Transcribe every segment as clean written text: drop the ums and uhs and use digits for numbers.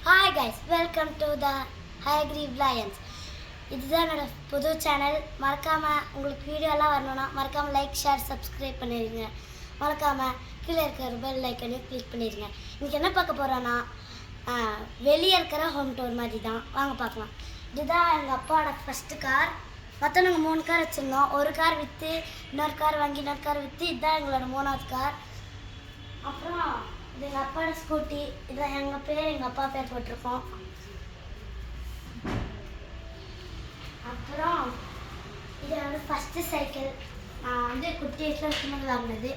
Hi guys, welcome to the High Grieve Lions. இதுதான் என்னோட புது சேனல். மறக்காமல் உங்களுக்கு வீடியோலாம் வரணும்னா மறக்காமல் லைக் ஷேர் சப்ஸ்கிரைப் பண்ணிடுங்க. மறக்காமல் கீழே இருக்கிற பெல் ஐக்கனையும் கிளிக் பண்ணிடுங்க. இன்றைக்கி என்ன பார்க்க போகிறோன்னா வெளியே இருக்கிற ஹோம் டூர் மாதிரி தான். வாங்க பார்க்கலாம். இதுதான் எங்கள் அப்பாவோட ஃபஸ்ட்டு கார். மொத்தம் நாங்கள் 3 கார் வச்சுருந்தோம். ஒரு கார் விற்று இன்னொரு கார் வாங்கி இன்னொரு கார் விற்று இதுதான் எங்களோட 3வது கார். அப்புறம் இது எங்கள் அப்பாவோட ஸ்கூட்டி. இதில் எங்கள் பேர் எங்கள் அப்பா பேர் போட்டிருக்கோம். அப்புறம் இது வந்து ஃபஸ்ட்டு சைக்கிள். நான் வந்து குட்டி வயசில் இருக்கும்போது வாங்கினது.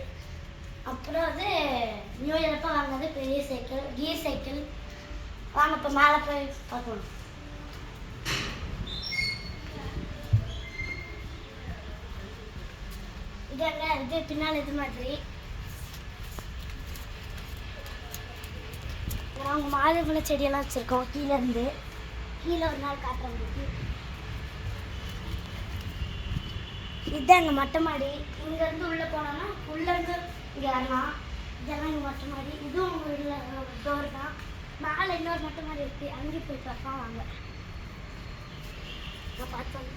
அப்புறம் வந்து நியூ இயர்ப்போ வாங்கினது பெரிய சைக்கிள், கீர் சைக்கிள். வாங்க இப்போ மேலே போய் பார்க்கணும். இது பின்னால் இது மாதிரி அவங்க மாதுளை செடியெல்லாம் வச்சுருக்கோம். கீழே ஒரு நாள் காட்டுறவங்களுக்கு இதுதான் எங்கள் மொட்டை மாடி. இங்கேருந்து உள்ளே போனோன்னா உள்ளேருந்து இங்கே வரலாம். இதெல்லாம் எங்கள் மொட்டை மாடி. இதுவும் உங்கள் டோர் தான். மேலே இன்னொரு மொட்டை மாடி இருக்குது, அங்கேயும் போய் பார்க்கலாம். வாங்க நான் பார்த்தோம்.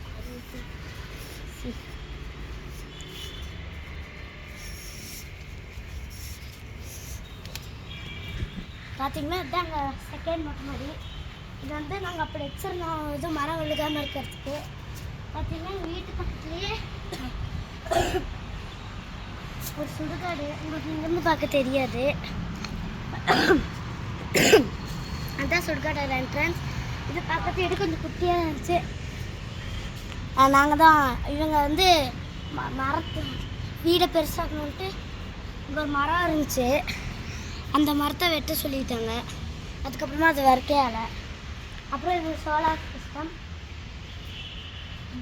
பார்த்தீங்கன்னா இதுதான் எங்கள் செகண்ட் மொட்டை மாடி. இது வந்து நாங்கள் அப்படி வச்சுருந்தோம், இது மரம் விழுகாமல் இருக்கிறதுக்கு. பார்த்தீங்கன்னா எங்கள் வீட்டு பக்கத்துலேயே ஒரு சுடுகாடு. உங்களுக்கு இங்கேருந்து பார்க்க தெரியாது. அதுதான் சுடுகாடோட என்ட்ரன்ஸ். இது பக்கத்து வீடு கொஞ்சம் குட்டியாக இருந்துச்சு. நாங்கள் தான் இவங்க வந்து மரத்து வீடை பெருசாக்கணுன்ட்டு இங்கே ஒரு மரம் இருந்துச்சு. அந்த மரத்தை வெட்ட சொல்லிட்டாங்க. அதுக்கப்புறமா அது வரைக்கே ஆலை. அப்புறம் இது சோலார் சிஸ்டம்.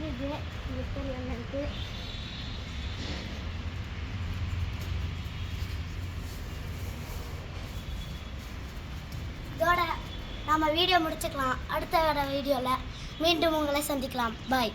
இது இருக்குது. இதோட நம்ம வீடியோ முடிச்சுக்கலாம். அடுத்த வீடியோவில் மீண்டும் உங்களை சந்திக்கலாம். பாய்.